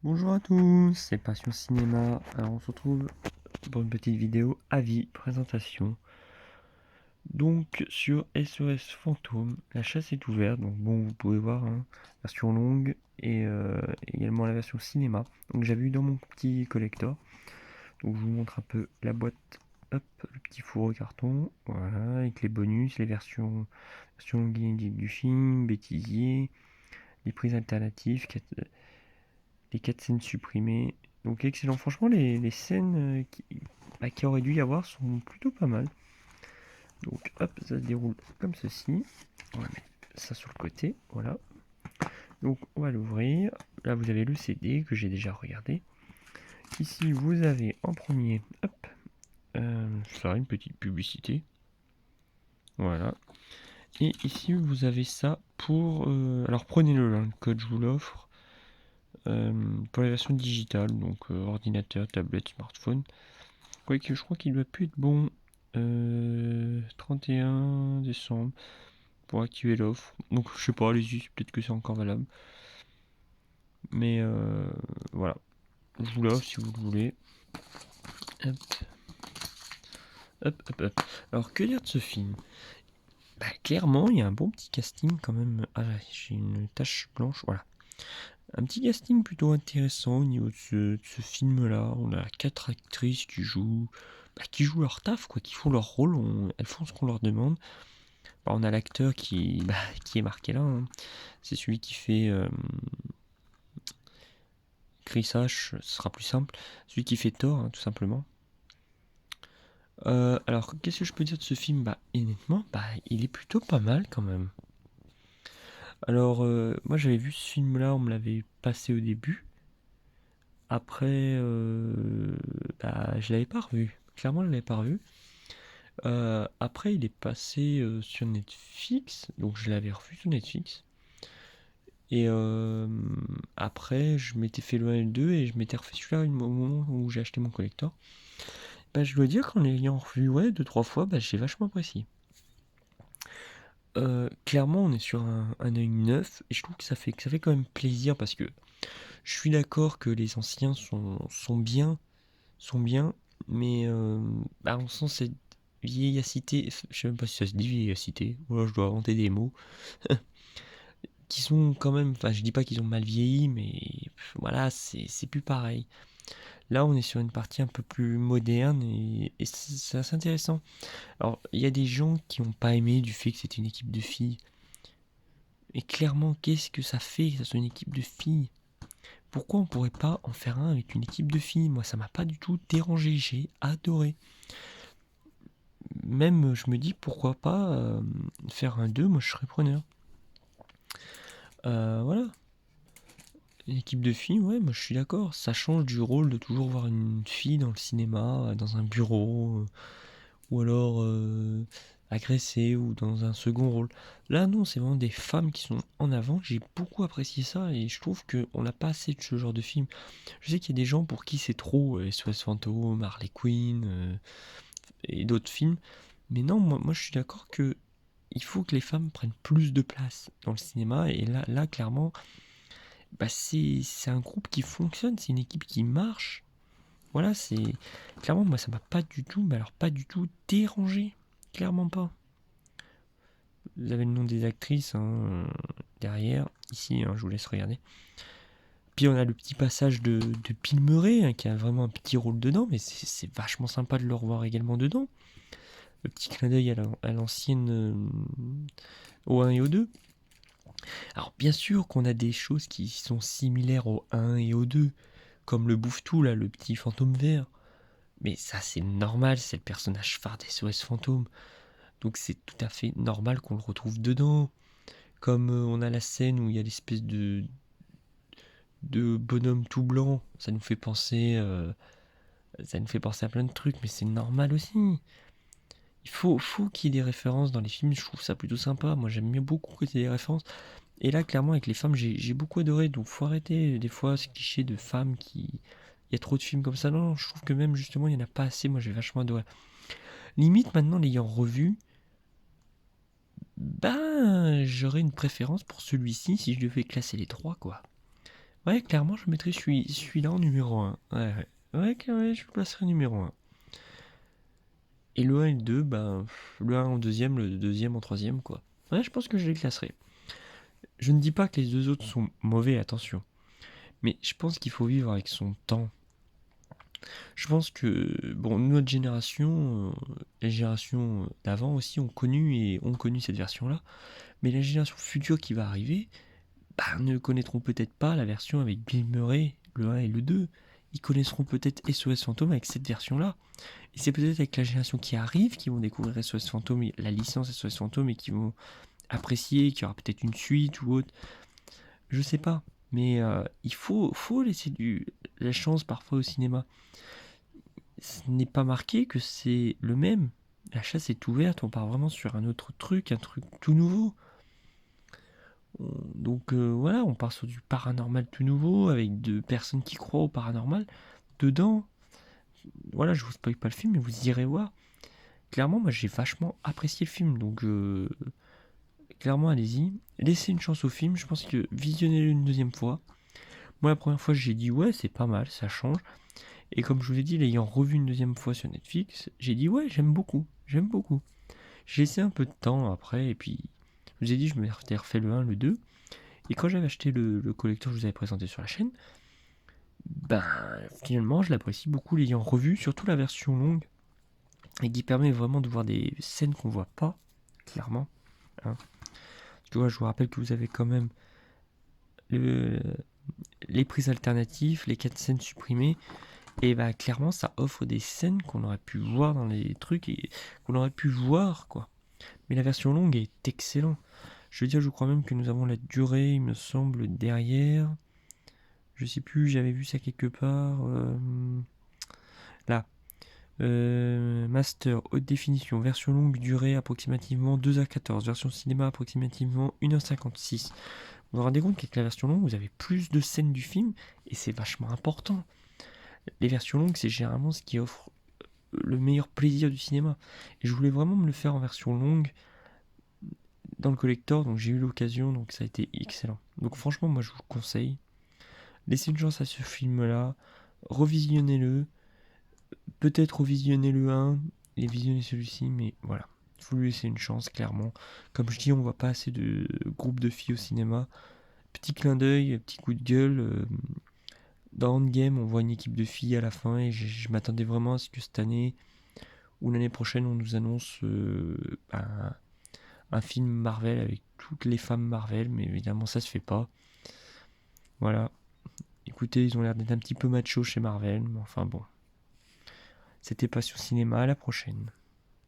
Bonjour à tous, c'est Passion Cinéma. Alors on se retrouve pour une petite vidéo avis, présentation. Donc sur SOS Fantôme, la chasse est ouverte. Donc bon, vous pouvez voir, version longue et également la version cinéma. Donc j'avais eu dans mon petit collector. Donc je vous montre un peu la boîte. Hop, le petit fourreau carton, voilà, avec les bonus, les version longue inédite du film, bêtisier, les prises alternatives, les 4 scènes supprimées. Donc excellent. Franchement, les scènes qui aurait dû y avoir sont plutôt pas mal. Donc hop, ça se déroule comme ceci. On va mettre ça sur le côté. Voilà. Donc on va l'ouvrir. Là, vous avez le CD que j'ai déjà regardé. Ici, vous avez en premier, hop, ça une petite publicité. Voilà. Et ici, vous avez ça pour... alors prenez-le, le code, je vous l'offre. Pour la version digitale, donc ordinateur, tablette, smartphone. Quoique je crois qu'il doit plus être bon 31 décembre pour activer l'offre. Donc je sais pas, allez-y, peut-être que c'est encore valable. Mais voilà, je vous l'offre si vous le voulez. Hop, hop, hop, hop. Alors que dire de ce film? Bah, clairement, il y a un bon petit casting quand même. Ah, j'ai une tache blanche, voilà. Un petit casting plutôt intéressant au niveau de ce film-là. On a 4 actrices qui jouent leur taf, quoi, qui font leur rôle. Elles font ce qu'on leur demande. Bah, on a l'acteur qui est marqué là. C'est celui qui fait Chris H, ce sera plus simple. Celui qui fait Thor, tout simplement. Alors, qu'est-ce que je peux dire de ce film? Bah, honnêtement, il est plutôt pas mal quand même. Alors, moi j'avais vu ce film-là, on me l'avait passé au début. Après, je l'avais pas revu. Clairement, je l'avais pas revu. Après, il est passé sur Netflix, donc je l'avais revu sur Netflix. Et après, je m'étais fait le 1 et le 2 et je m'étais refait celui-là au moment où j'ai acheté mon collector. Bah, je dois dire qu'en l'ayant revu 2-3 fois, j'ai vachement apprécié. Clairement, on est sur un œil neuf et je trouve que ça fait quand même plaisir parce que je suis d'accord que les anciens sont bien, mais on sent cette vieillacité, je sais même pas si ça se dit vieillacité, voilà, je dois inventer des mots, qui sont quand même, enfin je dis pas qu'ils ont mal vieilli, mais voilà, c'est plus pareil. Là, on est sur une partie un peu plus moderne et c'est assez intéressant. Alors, il y a des gens qui n'ont pas aimé du fait que c'était une équipe de filles. Et clairement, qu'est-ce que ça fait que ça soit une équipe de filles? Pourquoi on pourrait pas en faire un avec une équipe de filles? Moi, ça m'a pas du tout dérangé, j'ai adoré. Même, je me dis, pourquoi pas faire un 2, moi je serais preneur. Voilà. Une équipe de filles, ouais, moi je suis d'accord. Ça change du rôle de toujours voir une fille dans le cinéma, dans un bureau, ou alors agressée, ou dans un second rôle. Là, non, c'est vraiment des femmes qui sont en avant. J'ai beaucoup apprécié ça et je trouve qu'on n'a pas assez de ce genre de film. Je sais qu'il y a des gens pour qui c'est trop SOS Fantôme, Harley Quinn et d'autres films. Mais non, moi je suis d'accord que il faut que les femmes prennent plus de place dans le cinéma. Et là clairement, c'est un groupe qui fonctionne, c'est une équipe qui marche. Voilà, c'est clairement moi ça m'a pas du tout, mais alors pas du tout dérangé, clairement pas. Vous avez le nom des actrices derrière, ici, je vous laisse regarder. Puis on a le petit passage de Bill Murray qui a vraiment un petit rôle dedans, mais c'est vachement sympa de le revoir également dedans. Le petit clin d'œil à l'ancienne au 1 et au 2. Alors bien sûr qu'on a des choses qui sont similaires au 1 et au 2, comme le bouffe-tout là, le petit fantôme vert. Mais ça c'est normal, c'est le personnage phare des SOS Fantômes. Donc c'est tout à fait normal qu'on le retrouve dedans. Comme on a la scène où il y a l'espèce de bonhomme tout blanc, ça nous fait penser à plein de trucs, mais c'est normal aussi. Il faut qu'il y ait des références dans les films, je trouve ça plutôt sympa. Moi j'aime bien beaucoup quand il y a des références. Et là, clairement, avec les femmes, j'ai beaucoup adoré. Donc, faut arrêter des fois ce cliché de femmes qui. Il y a trop de films comme ça. Non, je trouve que même justement, il n'y en a pas assez. Moi, j'ai vachement adoré. Limite, maintenant, l'ayant revu, j'aurais une préférence pour celui-ci si je devais classer les trois, quoi. Ouais, clairement, je mettrais celui-là en numéro un. Ouais, ouais. Ouais, ouais, je le placerai numéro un. Et le 1 et le 2, ben, le 1 en deuxième, le deuxième en troisième, quoi. Ouais, je pense que je les classerai. Je ne dis pas que les deux autres sont mauvais, attention. Mais je pense qu'il faut vivre avec son temps. Je pense que, bon, notre génération, les générations d'avant aussi ont connu cette version-là. Mais la génération future qui va arriver, bah, ne connaîtront peut-être pas la version avec Bill Murray, le 1 et le 2. Ils connaîtront peut-être SOS Fantôme avec cette version-là. Et c'est peut-être avec la génération qui arrive qu'ils vont découvrir SOS Fantôme, la licence SOS Fantôme, et qui vont apprécier, qu'il y aura peut-être une suite ou autre. Je sais pas. Mais il faut laisser la chance parfois au cinéma. Ce n'est pas marqué que c'est le même. La chasse est ouverte, on part vraiment sur un autre truc, un truc tout nouveau. Donc voilà, on part sur du paranormal tout nouveau, avec deux personnes qui croient au paranormal. Dedans, voilà, je vous spoil pas le film, mais vous irez voir. Clairement, moi j'ai vachement apprécié le film, donc clairement allez-y. Laissez une chance au film, je pense que visionnez-le une deuxième fois. Moi la première fois j'ai dit ouais c'est pas mal, ça change. Et comme je vous ai dit, l'ayant revu une deuxième fois sur Netflix, j'ai dit ouais j'aime beaucoup, j'aime beaucoup. J'ai laissé un peu de temps après, et puis je vous ai dit je me refait le 1, le 2. Et quand j'avais acheté le collector que je vous avais présenté sur la chaîne, ben finalement je l'apprécie beaucoup l'ayant revu, surtout la version longue, et qui permet vraiment de voir des scènes qu'on voit pas, clairement. Hein. Tu vois, je vous rappelle que vous avez quand même le, les prises alternatives, les 4 scènes supprimées, et bah clairement ça offre des scènes qu'on aurait pu voir dans les trucs et qu'on aurait pu voir quoi. Mais la version longue est excellente. Je veux dire, je crois même que nous avons la durée, il me semble, derrière. Je sais plus, j'avais vu ça quelque part. Là. Master, haute définition, version longue durée approximativement 2h14, version cinéma approximativement 1h56. Vous vous rendez compte qu'avec la version longue, vous avez plus de scènes du film et c'est vachement important. Les versions longues, c'est généralement ce qui offre le meilleur plaisir du cinéma. Et je voulais vraiment me le faire en version longue dans le collector, donc j'ai eu l'occasion, donc ça a été excellent. Donc franchement, moi je vous conseille, laissez une chance à ce film-là, revisionnez-le, peut-être revisionner le 1 et visionner celui-ci, mais voilà. Il faut lui laisser une chance, clairement. Comme je dis, on voit pas assez de groupes de filles au cinéma. Petit clin d'œil, petit coup de gueule. Dans Endgame, on voit une équipe de filles à la fin et je m'attendais vraiment à ce que cette année ou l'année prochaine, on nous annonce un film Marvel avec toutes les femmes Marvel, mais évidemment, ça se fait pas. Voilà. Écoutez, ils ont l'air d'être un petit peu macho chez Marvel, mais enfin bon. C'était Passion Cinéma, à la prochaine.